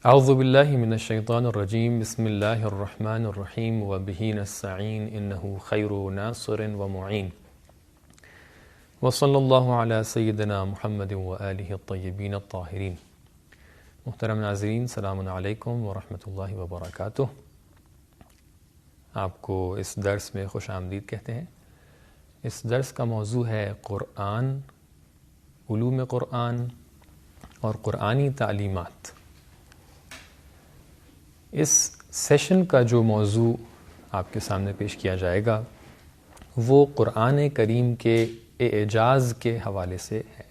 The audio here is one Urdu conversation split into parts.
اعوذ باللہ من الشیطان الرجیم، بسم اللہ الرحمن الرحیم، وبہ نستعین انہ خیر ناصر ومعین، وصلی اللہ علی سیدنا محمد وآلہ الطیبین الطاہرین۔ محترم ناظرین، السلام علیکم ورحمۃ اللہ وبرکاتہ۔ آپ کو اس درس میں خوش آمدید کہتے ہیں۔ اس درس کا موضوع ہے قرآن، علوم قرآن اور قرآنی تعلیمات۔ اس سیشن کا جو موضوع آپ کے سامنے پیش کیا جائے گا وہ قرآن کریم کے اعجاز کے حوالے سے ہے۔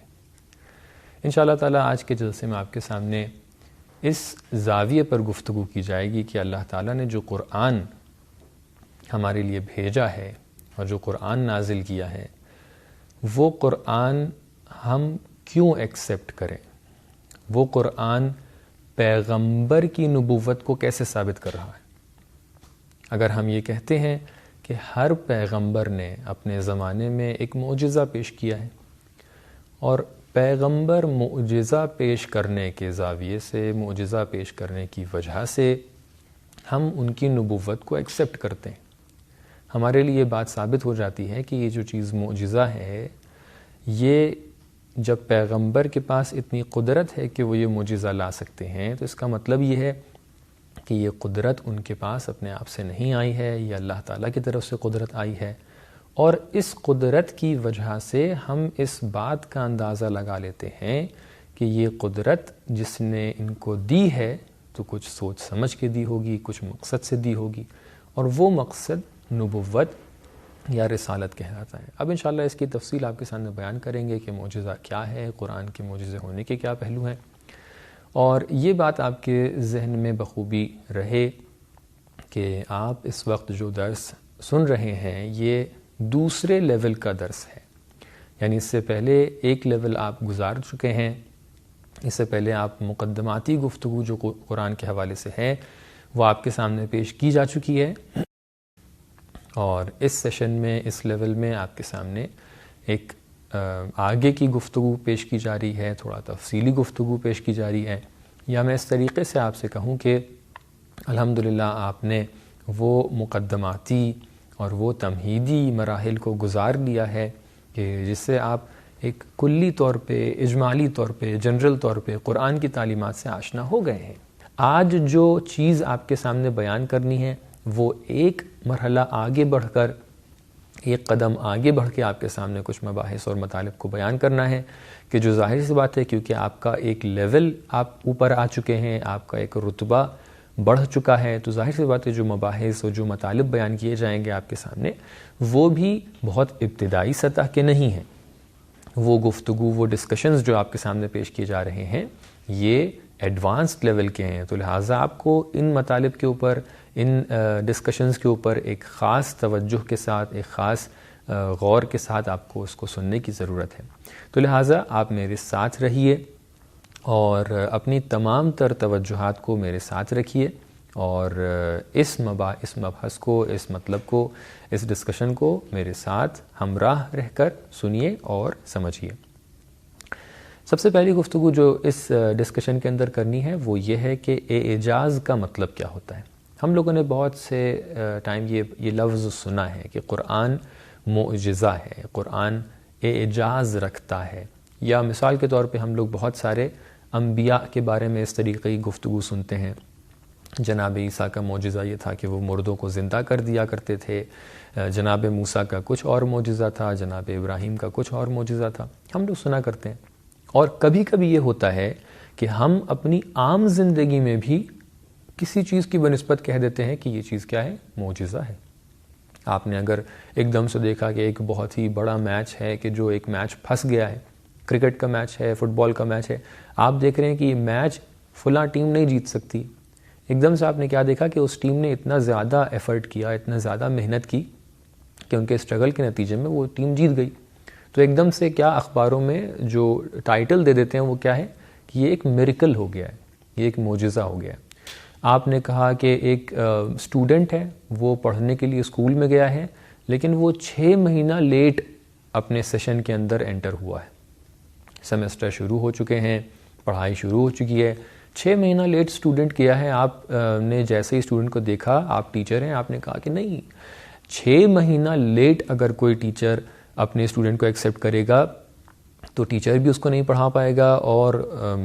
انشاءاللہ تعالیٰ آج کے جلسے میں آپ کے سامنے اس زاویے پر گفتگو کی جائے گی کہ اللہ تعالیٰ نے جو قرآن ہمارے لیے بھیجا ہے اور جو قرآن نازل کیا ہے، وہ قرآن ہم کیوں ایکسیپٹ کریں؟ وہ قرآن پیغمبر کی نبوت کو کیسے ثابت کر رہا ہے؟ اگر ہم یہ کہتے ہیں کہ ہر پیغمبر نے اپنے زمانے میں ایک معجزہ پیش کیا ہے، اور پیغمبر معجزہ پیش کرنے کے زاویے سے، معجزہ پیش کرنے کی وجہ سے ہم ان کی نبوت کو ایکسیپٹ کرتے ہیں، ہمارے لیے یہ بات ثابت ہو جاتی ہے کہ یہ جو چیز معجزہ ہے، یہ جب پیغمبر کے پاس اتنی قدرت ہے کہ وہ یہ معجزہ لا سکتے ہیں، تو اس کا مطلب یہ ہے کہ یہ قدرت ان کے پاس اپنے آپ سے نہیں آئی ہے، یہ اللہ تعالیٰ کی طرف سے قدرت آئی ہے، اور اس قدرت کی وجہ سے ہم اس بات کا اندازہ لگا لیتے ہیں کہ یہ قدرت جس نے ان کو دی ہے تو کچھ سوچ سمجھ کے دی ہوگی، کچھ مقصد سے دی ہوگی، اور وہ مقصد نبوت یا رسالت کہلاتا ہے۔ اب انشاءاللہ اس کی تفصیل آپ کے سامنے بیان کریں گے کہ معجزہ کیا ہے، قرآن کے معجزے ہونے کے کیا پہلو ہیں، اور یہ بات آپ کے ذہن میں بخوبی رہے کہ آپ اس وقت جو درس سن رہے ہیں یہ دوسرے لیول کا درس ہے، یعنی اس سے پہلے ایک لیول آپ گزار چکے ہیں، اس سے پہلے آپ مقدماتی گفتگو جو قرآن کے حوالے سے ہے وہ آپ کے سامنے پیش کی جا چکی ہے، اور اس سیشن میں، اس لیول میں آپ کے سامنے ایک آگے کی گفتگو پیش کی جا رہی ہے، تھوڑا تفصیلی گفتگو پیش کی جا رہی ہے، یا میں اس طریقے سے آپ سے کہوں کہ الحمدللہ آپ نے وہ مقدماتی اور وہ تمہیدی مراحل کو گزار لیا ہے کہ جس سے آپ ایک کلی طور پہ، اجمالی طور پہ، جنرل طور پہ قرآن کی تعلیمات سے آشنا ہو گئے ہیں۔ آج جو چیز آپ کے سامنے بیان کرنی ہے وہ ایک مرحلہ آگے بڑھ کر، ایک قدم آگے بڑھ کے آپ کے سامنے کچھ مباحث اور مطالب کو بیان کرنا ہے، کہ جو ظاہر سی بات ہے کیونکہ آپ کا ایک لیول آپ اوپر آ چکے ہیں، آپ کا ایک رتبہ بڑھ چکا ہے، تو ظاہر سی بات ہے جو مباحث اور جو مطالب بیان کیے جائیں گے آپ کے سامنے وہ بھی بہت ابتدائی سطح کے نہیں ہیں۔ وہ گفتگو، وہ ڈسکشنز جو آپ کے سامنے پیش کیے جا رہے ہیں یہ ایڈوانسڈ لیول کے ہیں، تو لہٰذا آپ کو ان مطالب کے اوپر، ان ڈسکشنز کے اوپر ایک خاص توجہ کے ساتھ، ایک خاص غور کے ساتھ آپ کو اس کو سننے کی ضرورت ہے، تو لہٰذا آپ میرے ساتھ رہیے اور اپنی تمام تر توجہات کو میرے ساتھ رکھیے، اور اس مبحث کو، اس مطلب کو، اس ڈسکشن کو میرے ساتھ ہمراہ رہ کر سنیے اور سمجھیے۔ سب سے پہلی گفتگو جو اس ڈسکشن کے اندر کرنی ہے وہ یہ ہے کہ اعجاز کا مطلب کیا ہوتا ہے۔ ہم لوگوں نے بہت سے ٹائم یہ لفظ سنا ہے کہ قرآن معجزہ ہے، قرآن اعجاز رکھتا ہے، یا مثال کے طور پہ ہم لوگ بہت سارے انبیاء کے بارے میں اس طریقے کی گفتگو سنتے ہیں۔ جناب عیسیٰ کا معجزہ یہ تھا کہ وہ مردوں کو زندہ کر دیا کرتے تھے، جناب موسیٰ کا کچھ اور معجزہ تھا، جناب ابراہیم کا کچھ اور معجزہ تھا، ہم لوگ سنا کرتے ہیں۔ اور کبھی کبھی یہ ہوتا ہے کہ ہم اپنی عام زندگی میں بھی کسی چیز کی بنسبت کہہ دیتے ہیں کہ یہ چیز کیا ہے، معجزہ ہے۔ آپ نے اگر ایک دم سے دیکھا کہ ایک بہت ہی بڑا میچ ہے کہ جو ایک میچ پھنس گیا ہے، کرکٹ کا میچ ہے، فٹ بال کا میچ ہے، آپ دیکھ رہے ہیں کہ یہ میچ فلاں ٹیم نہیں جیت سکتی، ایک دم سے آپ نے کیا دیکھا کہ اس ٹیم نے اتنا زیادہ ایفرٹ کیا، اتنا زیادہ محنت کی کہ ان کے اسٹرگل کے نتیجے میں وہ ٹیم جیت گئی. تو ایک دم سے کیا اخباروں میں جو ٹائٹل دے دیتے ہیں وہ کیا ہے کہ یہ ایک میریکل ہو گیا ہے، یہ ایک معجزہ ہو گیا ہے. آپ نے کہا کہ ایک اسٹوڈنٹ ہے، وہ پڑھنے کے لیے اسکول میں گیا ہے لیکن وہ 6 مہینہ لیٹ اپنے سیشن کے اندر انٹر ہوا ہے. سیمسٹر شروع ہو چکے ہیں، پڑھائی شروع ہو چکی ہے، 6 مہینہ لیٹ اسٹوڈنٹ کیا ہے. آپ نے جیسے ہی اسٹوڈنٹ کو دیکھا، آپ ٹیچر ہیں، آپ نے کہا کہ نہیں، 6 مہینہ لیٹ اگر کوئی ٹیچر اپنے اسٹوڈنٹ کو ایکسیپٹ کرے گا تو ٹیچر بھی اس کو نہیں پڑھا پائے گا، اور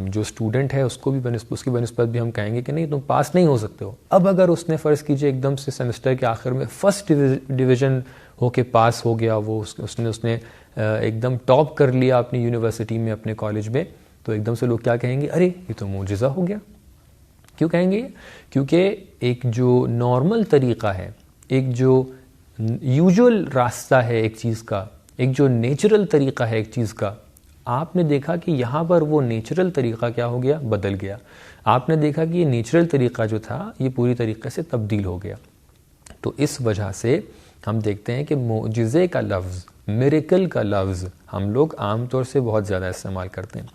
جو اسٹوڈنٹ ہے اس کو بھی اس کی بنسبت بھی ہم کہیں گے کہ نہیں، تم پاس نہیں ہو سکتے ہو. اب اگر اس نے فرض کیجئے ایک دم سے سیمسٹر کے آخر میں فرسٹ ڈویژن ہو کے پاس ہو گیا، وہ اس نے ایک دم ٹاپ کر لیا اپنی یونیورسٹی میں، اپنے کالج میں، تو ایک دم سے لوگ کیا کہیں گے؟ ارے یہ تو معجزہ ہو گیا. کیوں کہیں گے؟ کیونکہ ایک جو نارمل طریقہ ہے، ایک جو یوزول راستہ ہے ایک چیز کا، ایک جو نیچرل طریقہ ہے ایک چیز کا، آپ نے دیکھا کہ یہاں پر وہ نیچرل طریقہ کیا ہو گیا؟ بدل گیا. آپ نے دیکھا کہ یہ نیچرل طریقہ جو تھا یہ پوری طریقے سے تبدیل ہو گیا. تو اس وجہ سے ہم دیکھتے ہیں کہ معجزے کا لفظ، میریکل کا لفظ ہم لوگ عام طور سے بہت زیادہ استعمال کرتے ہیں،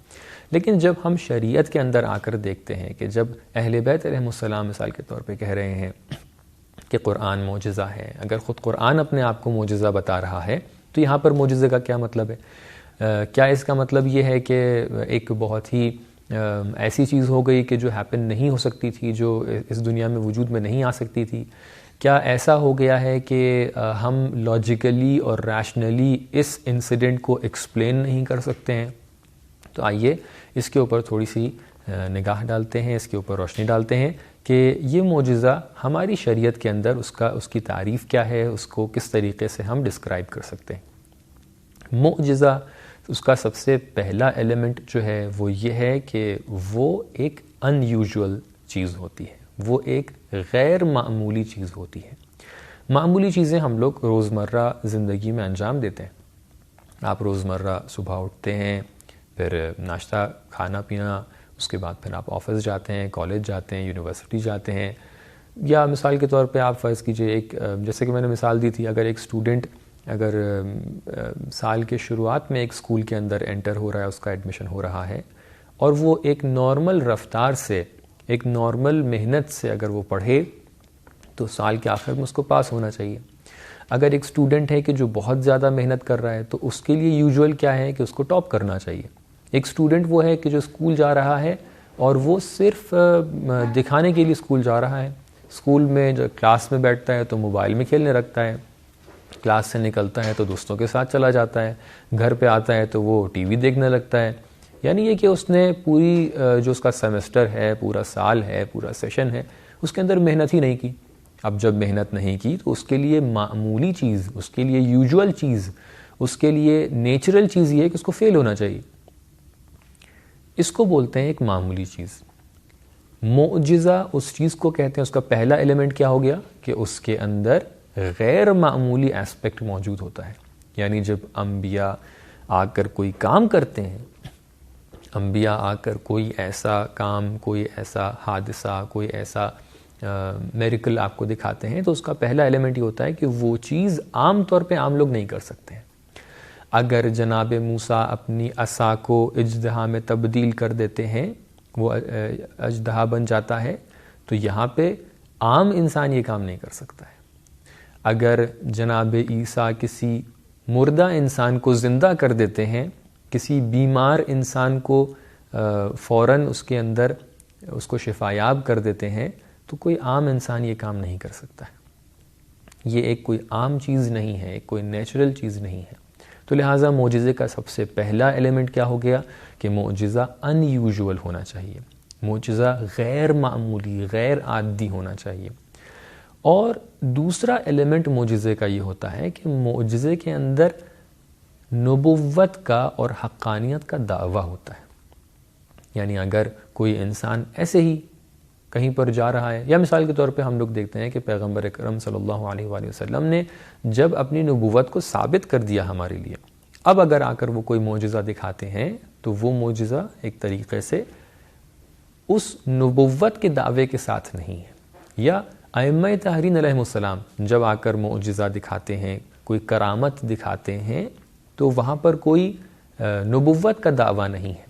لیکن جب ہم شریعت کے اندر آ کر دیکھتے ہیں کہ جب اہل بیت علیہ السلام مثال کے طور پہ کہہ رہے ہیں کہ قرآن معجزہ ہے، اگر خود قرآن اپنے آپ کو معجزہ بتا رہا ہے تو یہاں پر معجزے کا کیا مطلب ہے؟ کیا اس کا مطلب یہ ہے کہ ایک بہت ہی ایسی چیز ہو گئی کہ جو ہیپن نہیں ہو سکتی تھی، جو اس دنیا میں وجود میں نہیں آ سکتی تھی؟ کیا ایسا ہو گیا ہے کہ ہم لاجیکلی اور ریشنلی اس انسیڈنٹ کو ایکسپلین نہیں کر سکتے ہیں؟ تو آئیے اس کے اوپر تھوڑی سی نگاہ ڈالتے ہیں، اس کے اوپر روشنی ڈالتے ہیں کہ یہ معجزہ ہماری شریعت کے اندر اس کی تعریف کیا ہے، اس کو کس طریقے سے ہم ڈسکرائب کر سکتے ہیں. معجزہ اس کا سب سے پہلا ایلیمنٹ جو ہے وہ یہ ہے کہ وہ ایک ان یوزول چیز ہوتی ہے، وہ ایک غیر معمولی چیز ہوتی ہے. معمولی چیزیں ہم لوگ روزمرہ زندگی میں انجام دیتے ہیں. آپ روزمرہ صبح اٹھتے ہیں، پھر ناشتہ کھانا پینا، اس کے بعد پھر آپ آفس جاتے ہیں، کالج جاتے ہیں، یونیورسٹی جاتے ہیں. یا مثال کے طور پہ آپ فرض کیجئے ایک جیسے کہ میں نے مثال دی تھی، اگر ایک اسٹوڈنٹ اگر سال کے شروعات میں ایک اسکول کے اندر انٹر ہو رہا ہے، اس کا ایڈمیشن ہو رہا ہے، اور وہ ایک نارمل رفتار سے، ایک نارمل محنت سے اگر وہ پڑھے تو سال کے آخر میں اس کو پاس ہونا چاہیے. اگر ایک اسٹوڈنٹ ہے کہ جو بہت زیادہ محنت کر رہا ہے تو اس کے لیے یوزول کیا ہے کہ اس کو ٹاپ کرنا چاہیے. ایک اسٹوڈنٹ وہ ہے کہ جو اسکول جا رہا ہے اور وہ صرف دکھانے کے لیے اسکول جا رہا ہے. اسکول میں جو کلاس میں بیٹھتا ہے تو موبائل میں کھیلنے رکھتا ہے، کلاس سے نکلتا ہے تو دوستوں کے ساتھ چلا جاتا ہے، گھر پہ آتا ہے تو وہ ٹی وی دیکھنے لگتا ہے. یعنی یہ کہ اس نے پوری جو اس کا سیمسٹر ہے، پورا سال ہے، پورا سیشن ہے، اس کے اندر محنت ہی نہیں کی. اب جب محنت نہیں کی تو اس کے لیے معمولی چیز، اس کے لیے یوزول چیز، اس کے لیے نیچرل چیز یہ ہے کہ اس کو فیل ہونا چاہیے. اس کو بولتے ہیں ایک معمولی چیز. معجزہ اس چیز کو کہتے ہیں، اس کا پہلا ایلیمنٹ کیا ہو گیا کہ اس کے اندر غیر معمولی ایسپیکٹ موجود ہوتا ہے. یعنی جب انبیاء آ کر کوئی کام کرتے ہیں، انبیاء آ کر کوئی ایسا کام، کوئی ایسا حادثہ، کوئی ایسا میریکل آپ کو دکھاتے ہیں تو اس کا پہلا ایلیمنٹ یہ ہوتا ہے کہ وہ چیز عام طور پہ عام لوگ نہیں کر سکتے ہیں. اگر جناب موسیٰ اپنی عصا کو اژدہا میں تبدیل کر دیتے ہیں، وہ اژدہا بن جاتا ہے، تو یہاں پہ عام انسان یہ کام نہیں کر سکتا ہے. اگر جناب عیسیٰ کسی مردہ انسان کو زندہ کر دیتے ہیں، کسی بیمار انسان کو فوراً اس کے اندر اس کو شفایاب کر دیتے ہیں، تو کوئی عام انسان یہ کام نہیں کر سکتا ہے. یہ ایک کوئی عام چیز نہیں ہے، ایک کوئی نیچرل چیز نہیں ہے. تو لہٰذا معجزے کا سب سے پہلا ایلیمنٹ کیا ہو گیا کہ معجزہ ان یوزول ہونا چاہیے، معجزہ غیر معمولی، غیر عادی ہونا چاہیے. اور دوسرا ایلیمنٹ معجزے کا یہ ہوتا ہے کہ معجزے کے اندر نبوت کا اور حقانیت کا دعویٰ ہوتا ہے. یعنی اگر کوئی انسان ایسے ہی کہیں پر جا رہا ہے، یا مثال کے طور پہ ہم لوگ دیکھتے ہیں کہ پیغمبر اکرم صلی اللہ علیہ وآلہ وسلم نے جب اپنی نبوت کو ثابت کر دیا ہمارے لیے، اب اگر آ کر وہ کوئی معجزہ دکھاتے ہیں تو وہ معجزہ ایک طریقے سے اس نبوت کے دعوے کے ساتھ نہیں ہے. یا ائمہ طاہرین علیہ السلام جب آ کر معجزہ دکھاتے ہیں، کوئی کرامت دکھاتے ہیں، تو وہاں پر کوئی نبوت کا دعویٰ نہیں ہے.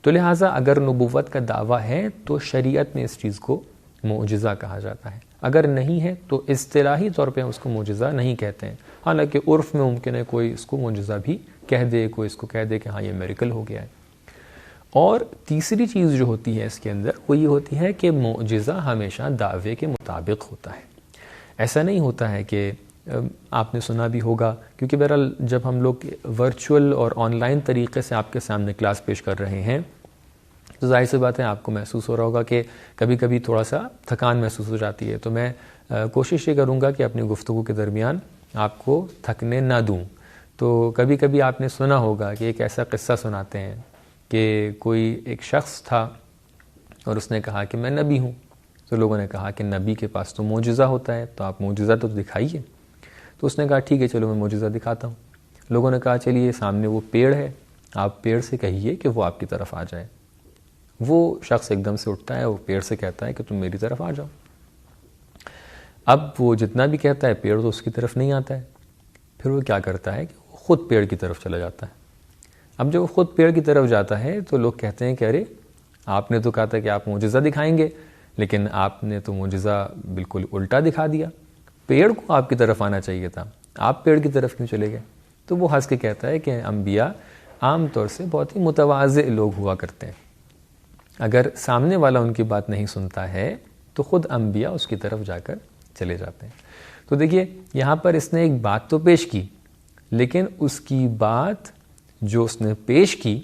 تو لہٰذا اگر نبوت کا دعویٰ ہے تو شریعت میں اس چیز کو معجزہ کہا جاتا ہے، اگر نہیں ہے تو اصطلاحی طور پہ اس کو معجزہ نہیں کہتے ہیں. حالانکہ عرف میں ممکن ہے کوئی اس کو معجزہ بھی کہہ دے، کوئی اس کو کہہ دے کہ ہاں یہ میریکل ہو گیا ہے. اور تیسری چیز جو ہوتی ہے اس کے اندر وہ یہ ہوتی ہے کہ معجزہ ہمیشہ دعوے کے مطابق ہوتا ہے. ایسا نہیں ہوتا ہے کہ آپ نے سنا بھی ہوگا، کیونکہ بہرحال جب ہم لوگ ورچوئل اور آن لائن طریقے سے آپ کے سامنے کلاس پیش کر رہے ہیں تو ظاہر سی بات ہے آپ کو محسوس ہو رہا ہوگا کہ کبھی کبھی تھوڑا سا تھکان محسوس ہو جاتی ہے. تو میں کوشش یہ کروں گا کہ اپنی گفتگو کے درمیان آپ کو تھکنے نہ دوں. تو کبھی کبھی آپ نے سنا ہوگا کہ ایک ایسا قصہ سناتے ہیں کہ کوئی ایک شخص تھا اور اس نے کہا کہ میں نبی ہوں. تو لوگوں نے کہا کہ نبی کے پاس تو معجزہ ہوتا ہے، تو آپ معجزہ تو دکھائیے. تو اس نے کہا ٹھیک ہے چلو میں معجزہ دکھاتا ہوں. لوگوں نے کہا چلیے سامنے وہ پیڑ ہے، آپ پیڑ سے کہیے کہ وہ آپ کی طرف آ جائے. وہ شخص ایک دم سے اٹھتا ہے، وہ پیڑ سے کہتا ہے کہ تم میری طرف آ جاؤ. اب وہ جتنا بھی کہتا ہے پیڑ تو اس کی طرف نہیں آتا ہے. پھر وہ کیا کرتا ہے کہ وہ خود پیڑ کی طرف چلا جاتا ہے. اب جب وہ خود پیڑ کی طرف جاتا ہے تو لوگ کہتے ہیں کہ ارے آپ نے تو کہا تھا کہ آپ معجزہ دکھائیں گے، لیکن آپ نے تو معجزہ بالکل الٹا دکھا دیا. پیڑ کو آپ کی طرف آنا چاہیے تھا، آپ پیڑ کی طرف کیوں چلے گئے؟ تو وہ ہنس کے کہتا ہے کہ انبیاء عام طور سے بہت ہی متواضع لوگ ہوا کرتے ہیں. اگر سامنے والا ان کی بات نہیں سنتا ہے تو خود انبیاء اس کی طرف جا کر چلے جاتے ہیں. تو دیکھیے یہاں پر اس نے ایک بات تو پیش کی، لیکن اس کی بات جو اس نے پیش کی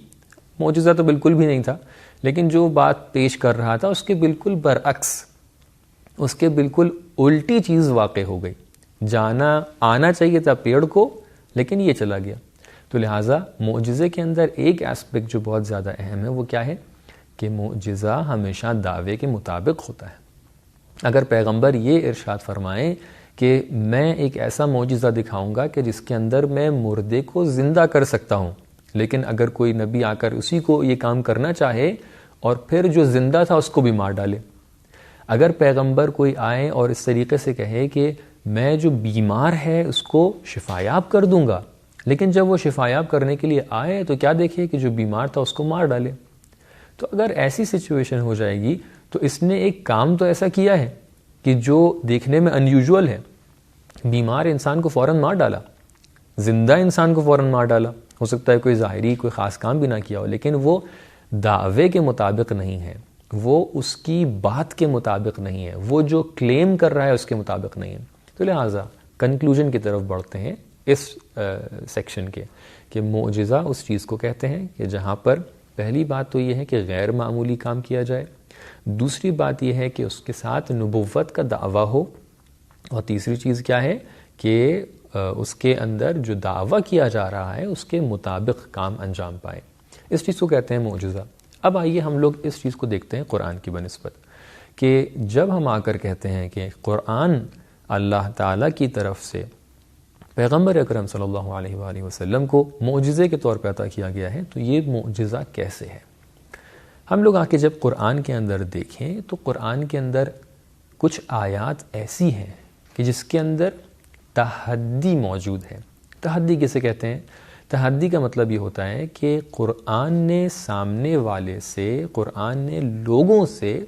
معجزہ تو بالکل بھی نہیں تھا، لیکن جو بات پیش کر رہا تھا اس کے بالکل برعکس، اس کے بالکل الٹی چیز واقع ہو گئی. آنا چاہیے تھا پیڑ کو، لیکن یہ چلا گیا. تو لہٰذا معجزے کے اندر ایک ایسپیکٹ جو بہت زیادہ اہم ہے وہ کیا ہے کہ معجزہ ہمیشہ دعوے کے مطابق ہوتا ہے. اگر پیغمبر یہ ارشاد فرمائیں کہ میں ایک ایسا معجزہ دکھاؤں گا کہ جس کے اندر میں مردے کو زندہ کر سکتا ہوں، لیکن اگر کوئی نبی آ کر اسی کو یہ کام کرنا چاہے اور پھر جو زندہ تھا اس کو بھی مار ڈالے. اگر پیغمبر کوئی آئے اور اس طریقے سے کہے کہ میں جو بیمار ہے اس کو شفایاب کر دوں گا، لیکن جب وہ شفایاب کرنے کے لیے آئے تو کیا دیکھے کہ جو بیمار تھا اس کو مار ڈالے. تو اگر ایسی سچویشن ہو جائے گی تو اس نے ایک کام تو ایسا کیا ہے کہ جو دیکھنے میں انیوژول ہے. بیمار انسان کو فوراً مار ڈالا، زندہ انسان کو فوراً مار ڈالا. ہو سکتا ہے کوئی ظاہری کوئی خاص کام بھی نہ کیا ہو، لیکن وہ دعوے کے مطابق نہیں ہے، وہ اس کی بات کے مطابق نہیں ہے، وہ جو کلیم کر رہا ہے اس کے مطابق نہیں ہے. تو لہٰذا کنکلوژن کی طرف بڑھتے ہیں اس سیکشن کے کہ معجزہ اس چیز کو کہتے ہیں کہ جہاں پر پہلی بات تو یہ ہے کہ غیر معمولی کام کیا جائے، دوسری بات یہ ہے کہ اس کے ساتھ نبوت کا دعویٰ ہو، اور تیسری چیز کیا ہے کہ اس کے اندر جو دعویٰ کیا جا رہا ہے اس کے مطابق کام انجام پائے. اس چیز کو کہتے ہیں معجزہ. اب آئیے ہم لوگ اس چیز کو دیکھتے ہیں قرآن کی بنسبت، کہ جب ہم آ کر کہتے ہیں کہ قرآن اللہ تعالیٰ کی طرف سے پیغمبر اکرم صلی اللہ علیہ وآلہ وسلم کو معجزے کے طور پہ عطا کیا گیا ہے، تو یہ معجزہ کیسے ہے؟ ہم لوگ آ کے جب قرآن کے اندر دیکھیں تو قرآن کے اندر کچھ آیات ایسی ہیں کہ جس کے اندر تحدی موجود ہے. تحدی کسے کہتے ہیں؟ تحدی کا مطلب یہ ہوتا ہے کہ قرآن نے سامنے والے سے، قرآن نے لوگوں سے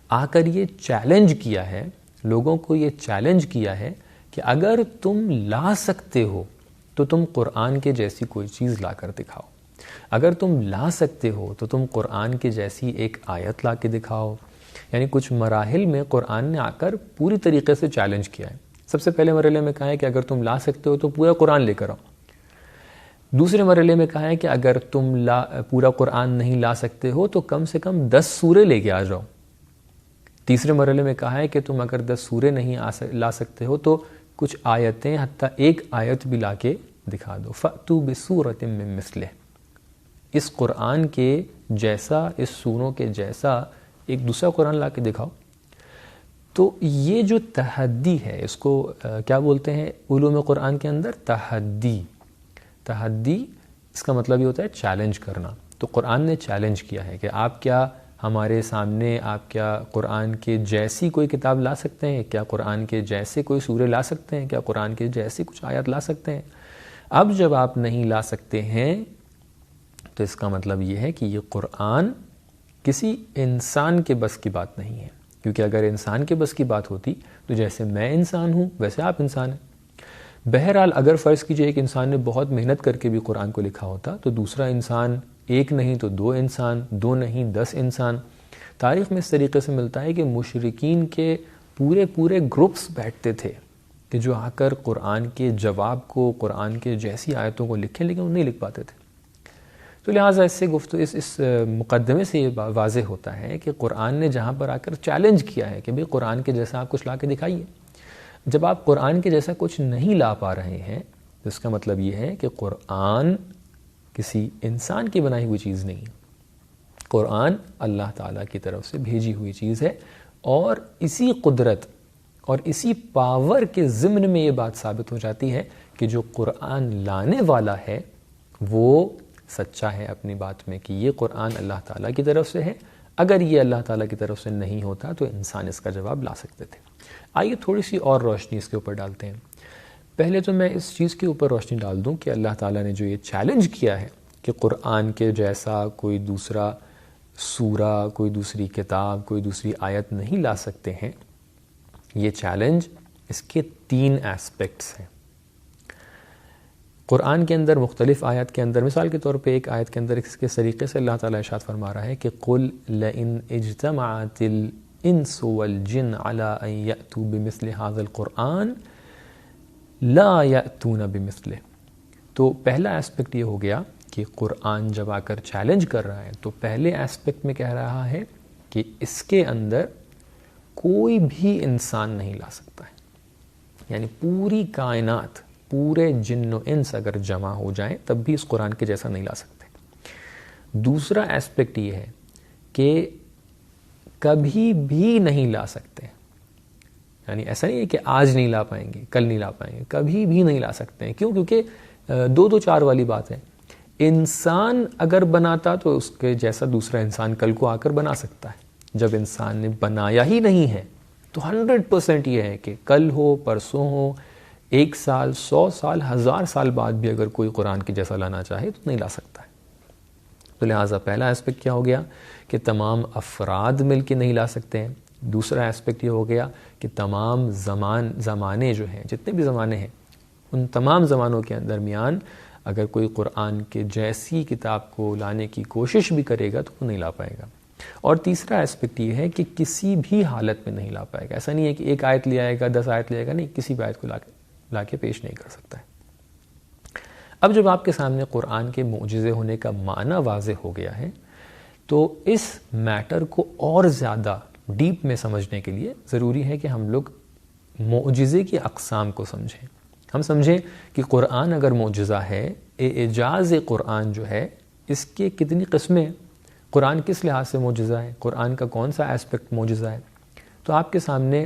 آ کر یہ چیلنج کیا ہے، لوگوں کو یہ چیلنج کیا ہے کہ اگر تم لا سکتے ہو تو تم قرآن کے جیسی کوئی چیز لا کر دکھاؤ، اگر تم لا سکتے ہو تو تم قرآن کے جیسی ایک آیت لا کے دکھاؤ. یعنی کچھ مراحل میں قرآن نے آ کر پوری طریقے سے چیلنج کیا ہے. سب سے پہلے مرحلے میں کہا ہے کہ اگر تم لا سکتے ہو تو پورا قرآن لے کر آؤ. دوسرے مرحلے میں کہا ہے کہ اگر تم پورا قرآن نہیں لا سکتے ہو تو کم سے کم 10 سورے لے کے آ جاؤ. تیسرے مرحلے میں کہا ہے کہ تم اگر 10 سورے نہیں لا سکتے ہو تو کچھ آیتیں، حتیٰ ایک آیت بھی لا کے دکھا دو. فَأْتُوا بِسُورَةٍ مِّن مِّثْلِهِ، اس قرآن کے جیسا، اس سوروں کے جیسا ایک دوسرا قرآن لا کے دکھاؤ. تو یہ جو تحدی ہے اس کو کیا بولتے ہیں علوم قرآن کے اندر؟ تحدی اس کا مطلب یہ ہوتا ہے چیلنج کرنا. تو قرآن نے چیلنج کیا ہے کہ آپ کیا ہمارے سامنے آپ کیا قرآن کے جیسی کوئی کتاب لا سکتے ہیں؟ کیا قرآن کے جیسے کوئی سورے لا سکتے ہیں؟ کیا قرآن کے جیسے کچھ آیات لا سکتے ہیں؟ اب جب آپ نہیں لا سکتے ہیں تو اس کا مطلب یہ ہے کہ یہ قرآن کسی انسان کے بس کی بات نہیں ہے. کیونکہ اگر انسان کے بس کی بات ہوتی تو جیسے میں انسان ہوں ویسے آپ انسان ہیں. بہرحال اگر فرض کیجئے ایک انسان نے بہت محنت کر کے بھی قرآن کو لکھا ہوتا تو دوسرا انسان ایک نہیں تو 2 انسان، 2 نہیں 10 انسان. تاریخ میں اس طریقے سے ملتا ہے کہ مشرکین کے پورے گروپس بیٹھتے تھے کہ جو آ کر قرآن کے جواب کو، قرآن کے جیسی آیتوں کو لکھیں، لیکن وہ نہیں لکھ پاتے تھے. تو لہٰذا اس مقدمے سے یہ واضح ہوتا ہے کہ قرآن نے جہاں پر آ کر چیلنج کیا ہے کہ بھئی قرآن کے جیسا آپ کچھ لا کے دکھائیے. جب آپ قرآن کے جیسا کچھ نہیں لا پا رہے ہیں تو اس کا مطلب یہ ہے کہ قرآن کسی انسان کی بنائی ہوئی چیز نہیں ہے. قرآن اللہ تعالیٰ کی طرف سے بھیجی ہوئی چیز ہے، اور اسی قدرت اور اسی پاور کے ضمن میں یہ بات ثابت ہو جاتی ہے کہ جو قرآن لانے والا ہے وہ سچا ہے اپنی بات میں کہ یہ قرآن اللہ تعالیٰ کی طرف سے ہے. اگر یہ اللہ تعالیٰ کی طرف سے نہیں ہوتا تو انسان اس کا جواب لا سکتے تھے. آئیے تھوڑی سی اور روشنی اس کے اوپر ڈالتے ہیں. پہلے تو میں اس چیز کے اوپر روشنی ڈال دوں کہ اللہ تعالیٰ نے جو یہ چیلنج کیا ہے کہ قرآن کے جیسا کوئی دوسرا سورہ، کوئی دوسری کتاب، کوئی دوسری آیت نہیں لا سکتے ہیں، یہ چیلنج اس کے 3 ایسپیکٹس ہیں. قرآن کے اندر مختلف آیات کے اندر، مثال کے طور پہ ایک آیت کے اندر اس کے طریقے سے اللہ تعالیٰ ارشاد فرما رہا ہے کہ قُلْ لَئِنْ اجْتَمَعَتِ الْإِنسُ وَالْجِنُّ عَلَىٰ أَن يَأْتُوا بِمِثْلِ هَٰذَا الْقُرْآنِ لَا يَأْتُونَ بِمِثْلِهِ. تو پہلا ایسپیکٹ یہ ہو گیا کہ قرآن جب آ کر چیلنج کر رہا ہے تو پہلے ایسپیکٹ میں کہہ رہا ہے کہ اس کے اندر کوئی بھی انسان نہیں لا سکتا ہے. یعنی پوری کائنات، پورے جن و انس اگر جمع ہو جائیں تب بھی اس قرآن کے جیسا نہیں لا سکتے. دوسرا ایسپیکٹ یہ ہے کہ کبھی بھی نہیں لا سکتے. یعنی ایسا نہیں ہے کہ آج نہیں لا پائیں گے، کل نہیں لا پائیں گے، کبھی بھی نہیں لا سکتے ہیں. کیوں؟ کیونکہ 2-4 والی بات ہے. انسان اگر بناتا تو اس کے جیسا دوسرا انسان کل کو آ کر بنا سکتا ہے. جب انسان نے بنایا ہی نہیں ہے تو 100% یہ ہے کہ کل ہو، پرسوں ہو، 1 سال، 100 سال، 1000 سال بعد بھی اگر کوئی قرآن کے جیسا لانا چاہے تو نہیں لا سکتا ہے. تو لہٰذا پہلا ایسپیکٹ کیا ہو گیا کہ تمام افراد مل کے نہیں لا سکتے ہیں. دوسرا ایسپیکٹ یہ ہو گیا کہ تمام زمانے جو ہیں، جتنے بھی زمانے ہیں، ان تمام زمانوں کے درمیان اگر کوئی قرآن کے جیسی کتاب کو لانے کی کوشش بھی کرے گا تو وہ نہیں لا پائے گا. اور تیسرا ایسپیکٹ یہ ہے کہ کسی بھی حالت میں نہیں لا پائے گا. ایسا نہیں ہے کہ 1 آیت لے آئے گا، 10 آیت لے آئے گا، نہیں، کسی بھی آیت کو لا کے پیش نہیں کر سکتا ہے. اب جب آپ کے سامنے قرآن کے معجزے ہونے کا معنی واضح ہو گیا ہے تو اس میٹر کو اور زیادہ ڈیپ میں سمجھنے کے لیے ضروری ہے کہ ہم لوگ معجزے کی اقسام کو سمجھیں. ہم سمجھیں کہ قرآن اگر معجزہ ہے، اعجاز قرآن جو ہے اس کے کتنی قسمیں ہیں، قرآن کس لحاظ سے معجزہ ہے، قرآن کا کون سا ایسپیکٹ معجزہ ہے. تو آپ کے سامنے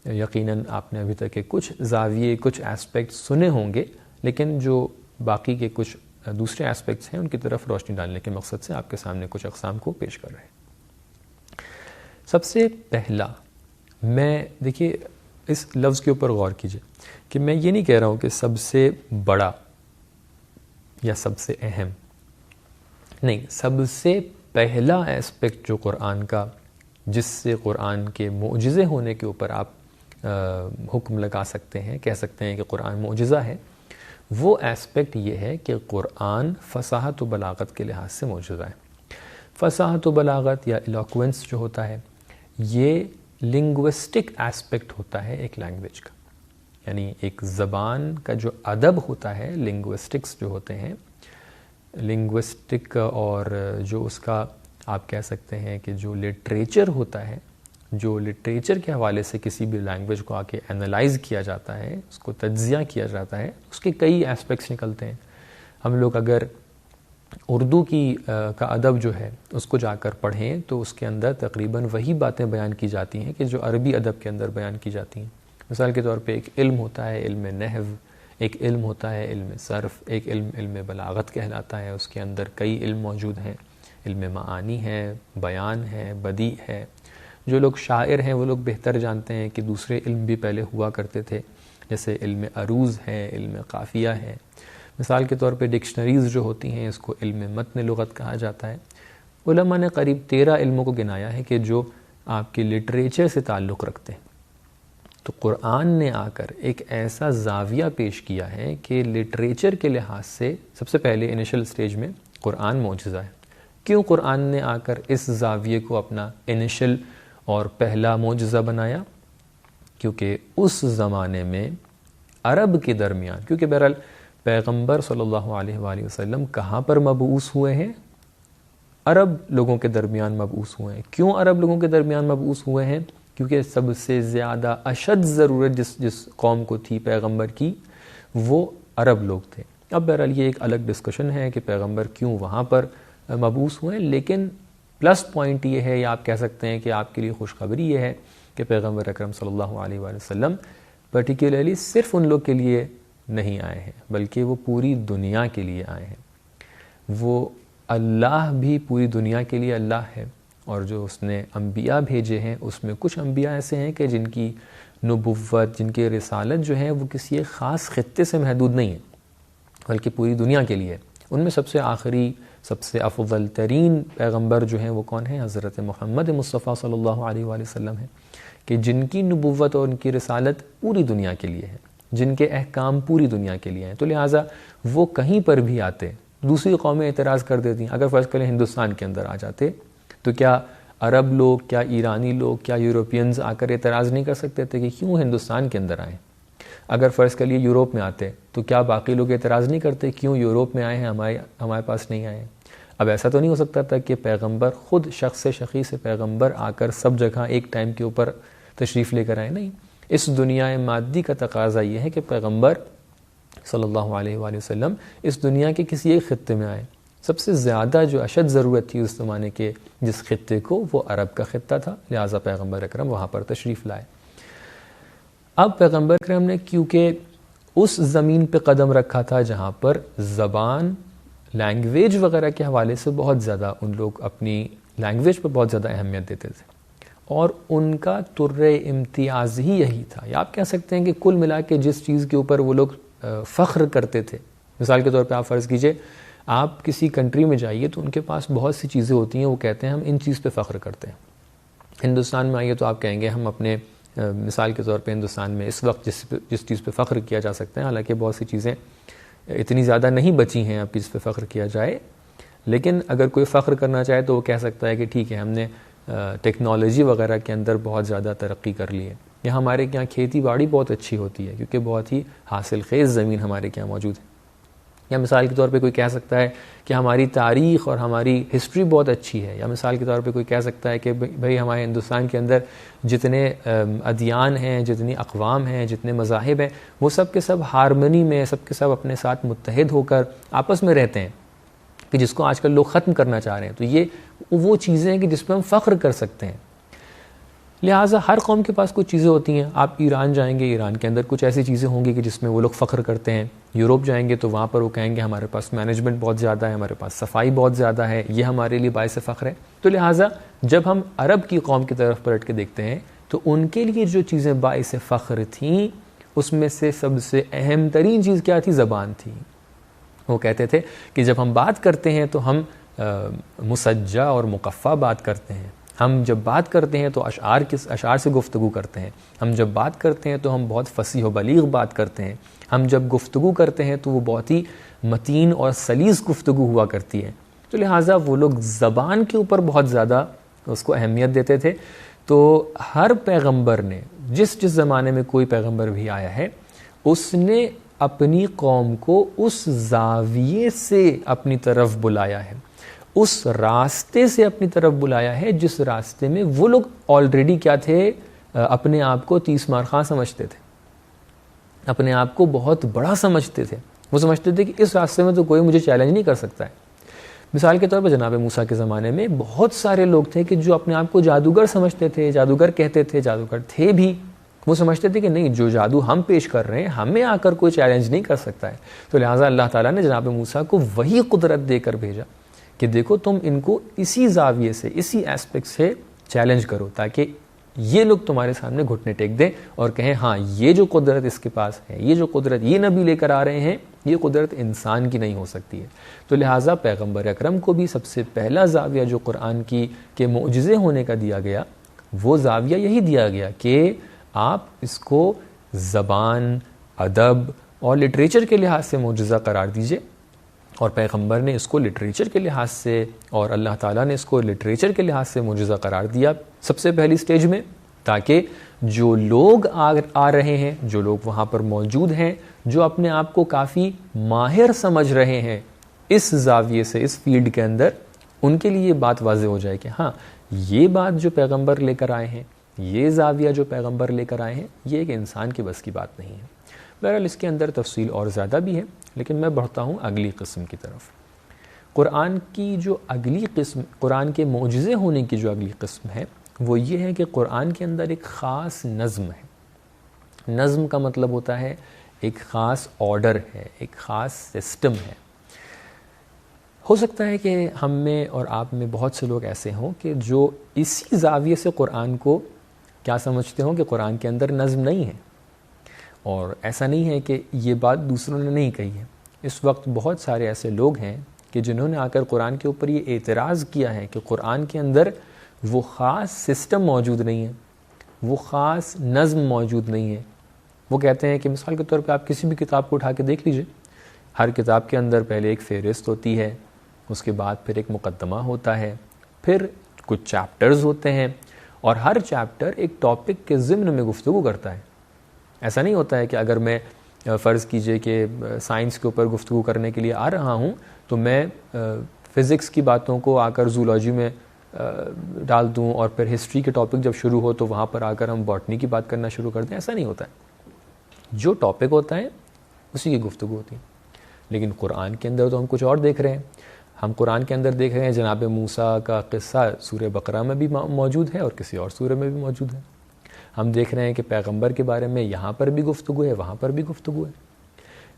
یقیناً آپ نے ابھی تک کے کچھ زاویے، کچھ ایسپیکٹ سنے ہوں گے، لیکن جو باقی کے کچھ دوسرے ایسپیکٹس ہیں ان کی طرف روشنی ڈالنے کے مقصد سے آپ کے سامنے کچھ اقسام کو پیش کر رہے ہیں. سب سے پہلا، میں دیکھیے اس لفظ کے اوپر غور کیجئے کہ میں یہ نہیں کہہ رہا ہوں کہ سب سے بڑا یا سب سے اہم، نہیں، سب سے پہلا ایسپیکٹ جو قرآن کا، جس سے قرآن کے معجزے ہونے کے اوپر آپ حکم لگا سکتے ہیں، کہہ سکتے ہیں کہ قرآن معجزہ ہے، وہ ایسپیکٹ یہ ہے کہ قرآن فصاحت و بلاغت کے لحاظ سے معجزہ ہے. فصاحت و بلاغت یا ایلوکوینس جو ہوتا ہے یہ لنگوسٹک ایسپیکٹ ہوتا ہے ایک لینگویج کا. یعنی ایک زبان کا جو ادب ہوتا ہے، لنگوسٹکس جو ہوتے ہیں، لنگوسٹک، اور جو اس کا آپ کہہ سکتے ہیں کہ جو لٹریچر ہوتا ہے، جو لٹریچر کے حوالے سے کسی بھی لینگویج کو آ کے انالائز کیا جاتا ہے، اس کو تجزیہ کیا جاتا ہے، اس کے کئی ایسپیکٹس نکلتے ہیں. ہم لوگ اگر اردو کا ادب جو ہے اس کو جا کر پڑھیں تو اس کے اندر تقریباً وہی باتیں بیان کی جاتی ہیں کہ جو عربی ادب کے اندر بیان کی جاتی ہیں. مثال کے طور پہ ایک علم ہوتا ہے علم نحو، ایک علم ہوتا ہے علم صرف، ایک علم بلاغت کہلاتا ہے، اس کے اندر کئی علم موجود ہیں، علم معانی ہے، بیان ہے، بدیع ہے. جو لوگ شاعر ہیں وہ لوگ بہتر جانتے ہیں کہ دوسرے علم بھی پہلے ہوا کرتے تھے، جیسے علم عروض ہے، علم قافیہ ہے. مثال کے طور پہ ڈکشنریز جو ہوتی ہیں اس کو علم متن لغت کہا جاتا ہے. علماء نے قریب 13 علموں کو گنایا ہے کہ جو آپ کی لٹریچر سے تعلق رکھتے ہیں. تو قرآن نے آ کر ایک ایسا زاویہ پیش کیا ہے کہ لٹریچر کے لحاظ سے سب سے پہلے انیشل سٹیج میں قرآن معجزہ ہے. کیوں قرآن نے آ کر اس زاویے کو اپنا انیشل اور پہلا معجزہ بنایا؟ کیونکہ اس زمانے میں عرب کے درمیان، کیونکہ بہرحال پیغمبر صلی اللہ علیہ وآلہ وسلم کہاں پر مبعوث ہوئے ہیں؟ عرب لوگوں کے درمیان مبعوث ہوئے ہیں. کیوں عرب لوگوں کے درمیان مبعوث ہوئے ہیں؟ کیونکہ سب سے زیادہ اشد ضرورت جس قوم کو تھی پیغمبر کی وہ عرب لوگ تھے. اب بہرحال یہ ایک الگ ڈسکشن ہے کہ پیغمبر کیوں وہاں پر مبعوث ہوئے، لیکن پلس پوائنٹ یہ ہے یا آپ کہہ سکتے ہیں کہ آپ کے لیے خوشخبری یہ ہے کہ پیغمبر اکرم صلی اللہ علیہ وآلہ وسلم پرٹیکولرلی صرف ان لوگ کے لیے نہیں آئے ہیں بلکہ وہ پوری دنیا کے لیے آئے ہیں. وہ اللہ بھی پوری دنیا کے لیے اللہ ہے، اور جو اس نے انبیاء بھیجے ہیں اس میں کچھ انبیاء ایسے ہیں کہ جن کی نبوت، جن کی رسالت جو ہے وہ کسی ایک خاص خطے سے محدود نہیں ہے بلکہ پوری دنیا کے لیے. ان میں سب سے آخری، سب سے افضل ترین پیغمبر جو ہیں وہ کون ہیں؟ حضرت محمد مصطفیٰ صلی اللہ علیہ وآلہ وسلم ہیں، کہ جن کی نبوت اور ان کی رسالت پوری دنیا کے لیے ہے، جن کے احکام پوری دنیا کے لیے ہیں. تو لہٰذا وہ کہیں پر بھی آتے، دوسری قومیں اعتراض کر دیتی ہیں. اگر فرض کریں ہندوستان کے اندر آ جاتے تو کیا عرب لوگ، کیا ایرانی لوگ، کیا یورپینز آ کر اعتراض نہیں کر سکتے تھے کہ کیوں ہندوستان کے اندر آئیں؟ اگر فرض کر لیے یوروپ میں آتے تو کیا باقی لوگ اعتراض نہیں کرتے کیوں یوروپ میں آئے ہیں ہمارے پاس نہیں آئے ہیں؟ اب ایسا تو نہیں ہو سکتا تھا کہ پیغمبر خود شخص شخی سے پیغمبر آ کر سب جگہ ایک ٹائم کے اوپر تشریف لے کر آئے. نہیں، اس دنیا مادی کا تقاضا یہ ہے کہ پیغمبر صلی اللہ علیہ وآلہ وسلم اس دنیا کے کسی ایک خطے میں آئے. سب سے زیادہ جو اشد ضرورت تھی اس زمانے کے جس خطے کو، وہ عرب کا خطہ تھا، لہٰذا پیغمبر اکرم وہاں پر تشریف لائے. اب پیغمبر اکرم نے کیونکہ اس زمین پہ قدم رکھا تھا جہاں پر زبان، لینگویج وغیرہ کے حوالے سے بہت زیادہ ان لوگ اپنی لینگویج پہ بہت زیادہ اہمیت دیتے تھے، اور ان کا طرِ امتیاز ہی یہی تھا. یا آپ کہہ سکتے ہیں کہ کل ملا کے جس چیز کے اوپر وہ لوگ فخر کرتے تھے، مثال کے طور پہ آپ فرض کیجئے آپ کسی کنٹری میں جائیے تو ان کے پاس بہت سی چیزیں ہوتی ہیں، وہ کہتے ہیں ہم ان چیز پہ فخر کرتے ہیں. ہندوستان میں آئیے تو آپ کہیں گے ہم اپنے، مثال کے طور پہ ہندوستان میں اس وقت جس چیز پہ فخر کیا جا سکتا ہے، حالانکہ بہت سی چیزیں اتنی زیادہ نہیں بچی ہیں اب جس پہ فخر کیا جائے، لیکن اگر کوئی فخر کرنا چاہے تو وہ کہہ سکتا ہے کہ ٹھیک ہے ہم نے ٹیکنالوجی وغیرہ کے اندر بہت زیادہ ترقی کر لی ہے، یا ہمارے یہاں کھیتی باڑی بہت اچھی ہوتی ہے کیونکہ بہت ہی حاصل خیز زمین ہمارے یہاں موجود ہے. یا مثال کے طور پہ کوئی کہہ سکتا ہے کہ ہماری تاریخ اور ہماری ہسٹری بہت اچھی ہے. یا مثال کے طور پہ کوئی کہہ سکتا ہے کہ بھئی ہمارے ہندوستان کے اندر جتنے ادیان ہیں، جتنی اقوام ہیں، جتنے مذاہب ہیں، وہ سب کے سب ہارمنی میں، سب کے سب اپنے ساتھ متحد ہو کر آپس میں رہتے ہیں، کہ جس کو آج کل لوگ ختم کرنا چاہ رہے ہیں. تو یہ وہ چیزیں ہیں کہ جس پہ ہم فخر کر سکتے ہیں. لہٰذا ہر قوم کے پاس کچھ چیزیں ہوتی ہیں. آپ ایران جائیں گے، ایران کے اندر کچھ ایسی چیزیں ہوں گی کہ جس میں وہ لوگ فخر کرتے ہیں. یوروپ جائیں گے تو وہاں پر وہ کہیں گے ہمارے پاس مینجمنٹ بہت زیادہ ہے، ہمارے پاس صفائی بہت زیادہ ہے، یہ ہمارے لیے باعث فخر ہے. تو لہٰذا جب ہم عرب کی قوم کی طرف پلٹ کے دیکھتے ہیں تو ان کے لیے جو چیزیں باعث فخر تھیں اس میں سے سب سے اہم ترین چیز کیا تھی؟ زبان تھی. وہ کہتے تھے کہ جب ہم بات کرتے ہیں تو ہم مسجع اور مقفع بات کرتے ہیں. ہم جب بات کرتے ہیں تو اشعار سے گفتگو کرتے ہیں. ہم جب بات کرتے ہیں تو ہم بہت فصیح و بلیغ بات کرتے ہیں. ہم جب گفتگو کرتے ہیں تو وہ بہت ہی متین اور سلیس گفتگو ہوا کرتی ہے. تو لہٰذا وہ لوگ زبان کے اوپر بہت زیادہ اس کو اہمیت دیتے تھے. تو ہر پیغمبر نے، جس زمانے میں کوئی پیغمبر بھی آیا ہے، اس نے اپنی قوم کو اس زاویے سے اپنی طرف بلایا ہے، اس راستے سے اپنی طرف بلایا ہے جس راستے میں وہ لوگ آلریڈی کیا تھے، اپنے آپ کو 30 مار خاں سمجھتے تھے، اپنے آپ کو بہت بڑا سمجھتے تھے. وہ سمجھتے تھے کہ اس راستے میں تو کوئی مجھے چیلنج نہیں کر سکتا ہے. مثال کے طور پر جناب موسیٰ کے زمانے میں بہت سارے لوگ تھے کہ جو اپنے آپ کو جادوگر سمجھتے تھے، جادوگر کہتے تھے، جادوگر تھے بھی، وہ سمجھتے تھے کہ نہیں، جو جادو ہم پیش کر رہے ہیں ہمیں آ کر کوئی چیلنج نہیں کر سکتا ہے. تو لہٰذا اللہ تعالیٰ نے جناب موسیٰ کو وہی قدرت دے کر بھیجا کہ دیکھو تم ان کو اسی زاویے سے، اسی ایسپیکٹ سے چیلنج کرو، تاکہ یہ لوگ تمہارے سامنے گھٹنے ٹیک دیں اور کہیں ہاں یہ جو قدرت اس کے پاس ہے، یہ جو قدرت یہ نبی لے کر آ رہے ہیں، یہ قدرت انسان کی نہیں ہو سکتی ہے. تو لہٰذا پیغمبر اکرم کو بھی سب سے پہلا زاویہ جو قرآن کے معجزے ہونے کا دیا گیا، وہ زاویہ یہی دیا گیا کہ آپ اس کو زبان، ادب اور لٹریچر کے لحاظ سے معجزہ قرار دیجئے. اور پیغمبر نے اس کو لٹریچر کے لحاظ سے، اور اللہ تعالیٰ نے اس کو لٹریچر کے لحاظ سے معجزہ قرار دیا سب سے پہلی سٹیج میں، تاکہ جو لوگ آ رہے ہیں، جو لوگ وہاں پر موجود ہیں، جو اپنے آپ کو کافی ماہر سمجھ رہے ہیں اس زاویے سے، اس فیلڈ کے اندر، ان کے لیے یہ بات واضح ہو جائے کہ ہاں یہ بات جو پیغمبر لے کر آئے ہیں، یہ زاویہ جو پیغمبر لے کر آئے ہیں، یہ ایک انسان کی بس کی بات نہیں ہے. بہرحال اس کے اندر تفصیل اور زیادہ بھی ہے، لیکن میں بڑھتا ہوں اگلی قسم کی طرف. قرآن کی جو اگلی قسم، قرآن کے معجزے ہونے کی جو اگلی قسم ہے، وہ یہ ہے کہ قرآن کے اندر ایک خاص نظم ہے. نظم کا مطلب ہوتا ہے ایک خاص آرڈر ہے، ایک خاص سسٹم ہے. ہو سکتا ہے کہ ہم میں اور آپ میں بہت سے لوگ ایسے ہوں کہ جو اسی زاویے سے قرآن کو کیا سمجھتے ہوں کہ قرآن کے اندر نظم نہیں ہے. اور ایسا نہیں ہے کہ یہ بات دوسروں نے نہیں کہی ہے. اس وقت بہت سارے ایسے لوگ ہیں کہ جنہوں نے آ کر قرآن کے اوپر یہ اعتراض کیا ہے کہ قرآن کے اندر وہ خاص سسٹم موجود نہیں ہے، وہ خاص نظم موجود نہیں ہے. وہ کہتے ہیں کہ مثال کے طور پہ آپ کسی بھی کتاب کو اٹھا کے دیکھ لیجئے، ہر کتاب کے اندر پہلے ایک فہرست ہوتی ہے، اس کے بعد پھر ایک مقدمہ ہوتا ہے، پھر کچھ چیپٹرز ہوتے ہیں، اور ہر چیپٹر ایک ٹاپک کے ضمن میں گفتگو کرتا ہے. ایسا نہیں ہوتا ہے کہ اگر میں فرض کیجئے کہ سائنس کے اوپر گفتگو کرنے کے لیے آ رہا ہوں تو میں فزکس کی باتوں کو آ کر زولوجی میں ڈال دوں، اور پھر ہسٹری کے ٹاپک جب شروع ہو تو وہاں پر آ کر ہم باٹنی کی بات کرنا شروع کر دیں. ایسا نہیں ہوتا ہے. جو ٹاپک ہوتا ہے اسی کی گفتگو ہوتی ہے. لیکن قرآن کے اندر تو ہم کچھ اور دیکھ رہے ہیں. ہم قرآن کے اندر دیکھ رہے ہیں جناب موسیٰ کا قصہ سورہ بقرہ میں بھی موجود ہے اور کسی اور سورہ میں بھی موجود ہے. ہم دیکھ رہے ہیں کہ پیغمبر کے بارے میں یہاں پر بھی گفتگو ہے، وہاں پر بھی گفتگو ہے.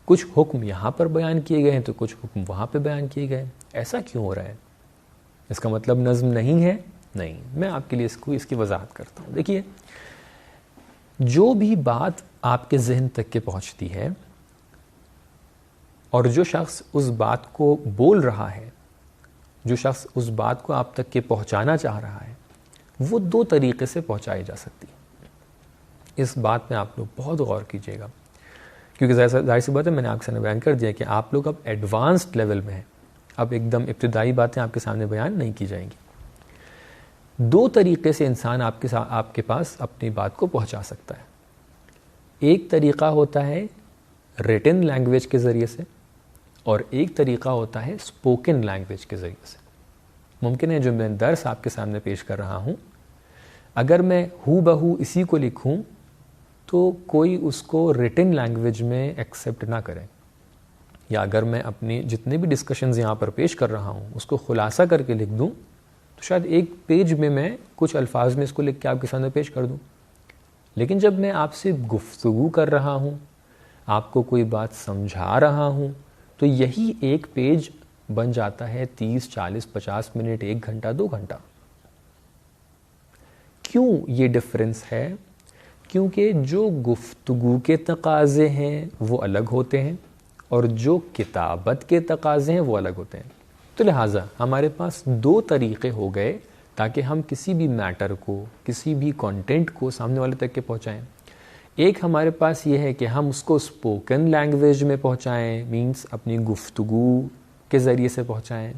کچھ حکم یہاں پر بیان کیے گئے ہیں تو کچھ حکم وہاں پہ بیان کیے گئے. ایسا کیوں ہو رہا ہے؟ اس کا مطلب نظم نہیں ہے؟ نہیں. میں آپ کے لیے اس کی وضاحت کرتا ہوں. دیکھیے، جو بھی بات آپ کے ذہن تک کے پہنچتی ہے اور جو شخص اس بات کو بول رہا ہے، جو شخص اس بات کو آپ تک کے پہنچانا چاہ رہا ہے، وہ دو طریقے سے پہنچائی جا سکتی ہے. اس بات میں آپ لوگ بہت غور کیجئے گا، کیونکہ ظاہر سی بات ہے، میں نے آپ کے سامنے بیان کر دیا کہ آپ لوگ اب ایڈوانسڈ لیول میں ہیں. اب ایک دم ابتدائی باتیں آپ کے سامنے بیان نہیں کی جائیں گی. دو طریقے سے انسان آپ کے پاس اپنی بات کو پہنچا سکتا ہے. ایک طریقہ ہوتا ہے ریٹن لینگویج کے ذریعے سے، اور ایک طریقہ ہوتا ہے اسپوکن لینگویج کے ذریعے سے. ممکن ہے جو میں درس آپ کے سامنے پیش کر رہا ہوں، اگر میں ہو بہو اسی کو لکھوں تو کوئی اس کو ریٹن لینگویج میں ایکسیپٹ نہ کرے، یا اگر میں اپنی جتنے بھی ڈسکشنز یہاں پر پیش کر رہا ہوں اس کو خلاصہ کر کے لکھ دوں تو شاید ایک پیج میں کچھ الفاظ میں اس کو لکھ کے آپ کے سامنے پیش کر دوں. لیکن جب میں آپ سے گفتگو کر رہا ہوں، آپ کو کوئی بات سمجھا رہا ہوں، تو یہی ایک پیج بن جاتا ہے 30، 40، 50 منٹ، 1 گھنٹہ، 2 گھنٹہ. کیوں یہ ڈفرنس ہے؟ کیونکہ جو گفتگو کے تقاضے ہیں وہ الگ ہوتے ہیں، اور جو کتابت کے تقاضے ہیں وہ الگ ہوتے ہیں. تو لہٰذا ہمارے پاس دو طریقے ہو گئے تاکہ ہم کسی بھی میٹر کو، کسی بھی کانٹینٹ کو سامنے والے تک کے پہنچائیں. ایک ہمارے پاس یہ ہے کہ ہم اس کو اسپوکن لینگویج میں پہنچائیں، مینس اپنی گفتگو کے ذریعے سے پہنچائیں،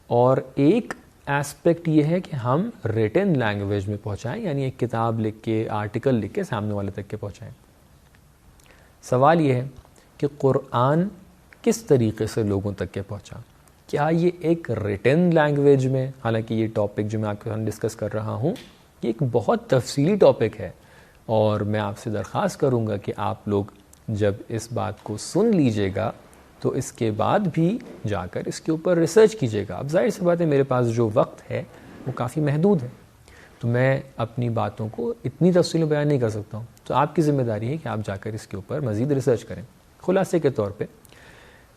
اور ایک ایسپیکٹ یہ ہے کہ ہم ریٹن لینگویج میں پہنچائیں، یعنی ایک کتاب لکھ کے، آرٹیکل لکھ کے سامنے والے تک کے پہنچائیں. سوال یہ ہے کہ قرآن کس طریقے سے لوگوں تک کے پہنچا؟ کیا یہ ایک ریٹن لینگویج میں؟ حالانکہ یہ ٹاپک جو میں آپ کے ساتھ ڈسکس کر رہا ہوں یہ ایک بہت تفصیلی ٹاپک ہے، اور میں آپ سے درخواست کروں گا کہ آپ لوگ جب اس بات کو سن لیجئے گا تو اس کے بعد بھی جا کر اس کے اوپر ریسرچ کیجیے گا. اب ظاہر سی بات ہے میرے پاس جو وقت ہے وہ کافی محدود ہے، تو میں اپنی باتوں کو اتنی تفصیل میں بیان نہیں کر سکتا ہوں. تو آپ کی ذمہ داری ہے کہ آپ جا کر اس کے اوپر مزید ریسرچ کریں. خلاصے کے طور پہ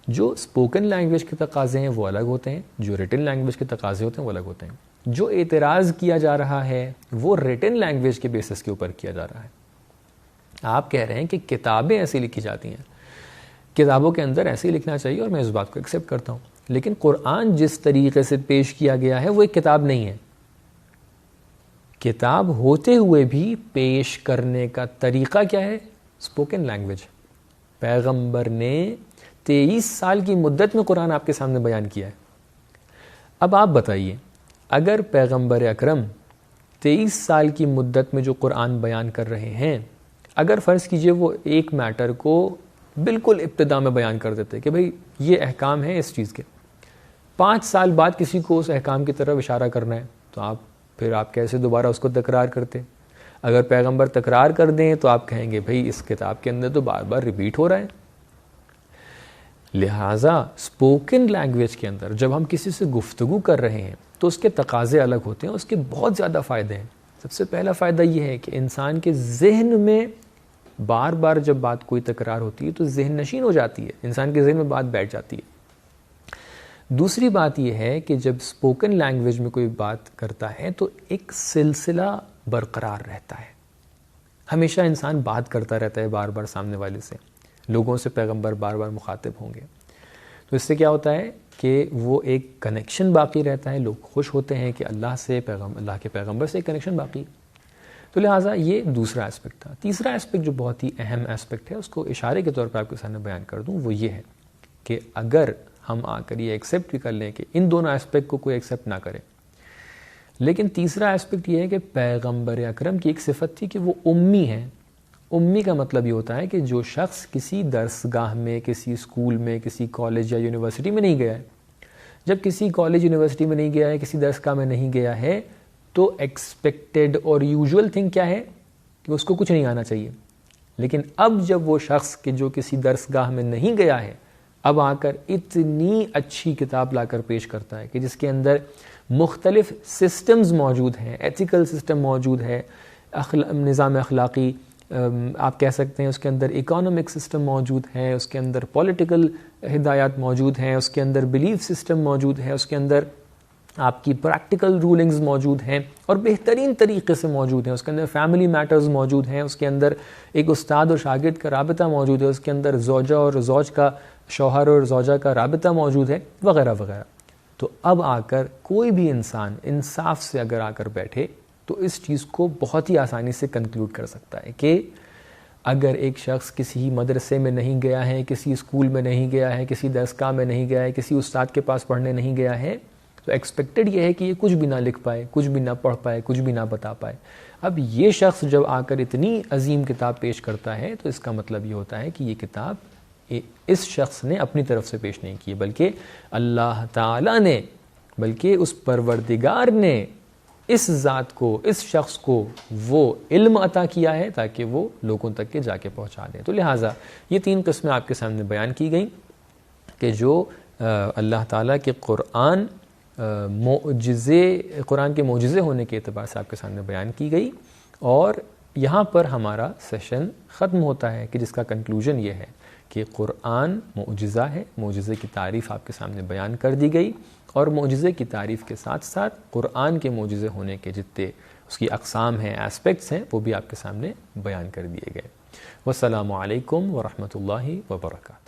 جو اسپوکن لینگویج کے تقاضے ہیں وہ الگ ہوتے ہیں، جو ریٹن لینگویج کے تقاضے ہوتے ہیں وہ الگ ہوتے ہیں. جو اعتراض کیا جا رہا ہے وہ ریٹن لینگویج کے بیسس کے اوپر کیا جا رہا ہے. آپ کہہ رہے ہیں کہ کتابیں ایسی لکھی جاتی ہیں، کتابوں کے اندر ایسے ہی لکھنا چاہیے، اور میں اس بات کو ایکسیپٹ کرتا ہوں، لیکن قرآن جس طریقے سے پیش کیا گیا ہے وہ ایک کتاب نہیں ہے. کتاب ہوتے ہوئے بھی پیش کرنے کا طریقہ کیا ہے؟ Spoken language. پیغمبر نے 23 سال کی مدت میں قرآن آپ کے سامنے بیان کیا ہے. اب آپ بتائیے، اگر پیغمبر اکرم 23 سال کی مدت میں جو قرآن بیان کر رہے ہیں، اگر فرض کیجئے وہ ایک میٹر کو بالکل ابتدا میں بیان کر دیتے کہ بھئی یہ احکام ہے اس چیز کے، 5 سال بعد کسی کو اس احکام کی طرف اشارہ کرنا ہے، تو پھر آپ کیسے دوبارہ اس کو تکرار کرتے؟ اگر پیغمبر تکرار کر دیں تو آپ کہیں گے بھئی اس کتاب کے اندر تو بار بار ریپیٹ ہو رہا ہے. لہٰذا اسپوکن لینگویج کے اندر جب ہم کسی سے گفتگو کر رہے ہیں تو اس کے تقاضے الگ ہوتے ہیں، اس کے بہت زیادہ فائدے ہیں. سب سے پہلا فائدہ یہ ہے کہ انسان کے ذہن میں بار بار جب بات کوئی تکرار ہوتی ہے تو ذہن نشین ہو جاتی ہے، انسان کے ذہن میں بات بیٹھ جاتی ہے. دوسری بات یہ ہے کہ جب اسپوکن لینگویج میں کوئی بات کرتا ہے تو ایک سلسلہ برقرار رہتا ہے. ہمیشہ انسان بات کرتا رہتا ہے بار بار سامنے والے سے، لوگوں سے پیغمبر بار بار مخاطب ہوں گے، تو اس سے کیا ہوتا ہے کہ وہ ایک کنیکشن باقی رہتا ہے. لوگ خوش ہوتے ہیں کہ اللہ کے پیغمبر سے ایک کنیکشن باقی. تو لہٰذا یہ دوسرا اسپیکٹ تھا. تیسرا اسپیکٹ جو بہت ہی اہم اسپیکٹ ہے، اس کو اشارے کے طور پر آپ کے سامنے بیان کر دوں، وہ یہ ہے کہ اگر ہم آ کر یہ ایکسیپٹ بھی کر لیں کہ ان دونوں اسپیکٹ کو کوئی ایکسیپٹ نہ کرے، لیکن تیسرا اسپیکٹ یہ ہے کہ پیغمبر اکرم کی ایک صفت تھی کہ وہ امی ہیں. امی کا مطلب یہ ہوتا ہے کہ جو شخص کسی درسگاہ میں، کسی اسکول میں، کسی کالج یا یونیورسٹی میں نہیں گیا ہے. جب کسی کالج یونیورسٹی میں نہیں گیا ہے، کسی درسگاہ میں نہیں گیا ہے، تو ایکسپیکٹڈ اور یوزول تھنگ کیا ہے کہ اس کو کچھ نہیں آنا چاہیے. لیکن اب جب وہ شخص کہ جو کسی درسگاہ میں نہیں گیا ہے اب آ کر اتنی اچھی کتاب لا کر پیش کرتا ہے کہ جس کے اندر مختلف سسٹمز موجود ہیں، ایتھیکل سسٹم موجود ہے، نظام اخلاقی آپ کہہ سکتے ہیں، اس کے اندر اکانومک سسٹم موجود ہے، اس کے اندر پولیٹیکل ہدایات موجود ہیں، اس کے اندر بلیف سسٹم موجود ہے، اس کے اندر آپ کی پریکٹیکل رولنگز موجود ہیں اور بہترین طریقے سے موجود ہیں، اس کے اندر فیملی میٹرز موجود ہیں، اس کے اندر ایک استاد اور شاگرد کا رابطہ موجود ہے، اس کے اندر زوجہ اور زوج کا، شوہر اور زوجہ کا رابطہ موجود ہے، وغیرہ وغیرہ. تو اب آ کر کوئی بھی انسان انصاف سے اگر آ کر بیٹھے تو اس چیز کو بہت ہی آسانی سے کنکلوڈ کر سکتا ہے کہ اگر ایک شخص کسی مدرسے میں نہیں گیا ہے، کسی اسکول میں نہیں گیا ہے، کسی درسگاہ میں نہیں گیا ہے، کسی استاد کے پاس پڑھنے نہیں گیا ہے، تو ایکسپیکٹڈ یہ ہے کہ یہ کچھ بھی نہ لکھ پائے، کچھ بھی نہ پڑھ پائے، کچھ بھی نہ بتا پائے. اب یہ شخص جب آ کر اتنی عظیم کتاب پیش کرتا ہے تو اس کا مطلب یہ ہوتا ہے کہ یہ کتاب اس شخص نے اپنی طرف سے پیش نہیں کی، بلکہ اللہ تعالیٰ نے، بلکہ اس پروردگار نے اس ذات کو، اس شخص کو وہ علم عطا کیا ہے تاکہ وہ لوگوں تک کے جا کے پہنچا دیں. تو لہٰذا یہ 3 قسمیں آپ کے سامنے بیان کی گئیں کہ جو اللہ تعالیٰ کے قرآن کے معجزے ہونے کے اعتبار سے آپ کے سامنے بیان کی گئی. اور یہاں پر ہمارا سیشن ختم ہوتا ہے کہ جس کا کنکلوژن یہ ہے کہ قرآن معجزہ ہے، معجزے کی تعریف آپ کے سامنے بیان کر دی گئی، اور معجزے کی تعریف کے ساتھ ساتھ قرآن کے معجزے ہونے کے جتنے اس کی اقسام ہیں، ایسپیکٹس ہیں، وہ بھی آپ کے سامنے بیان کر دیے گئے. والسلام علیکم ورحمۃ اللہ وبرکاتہ.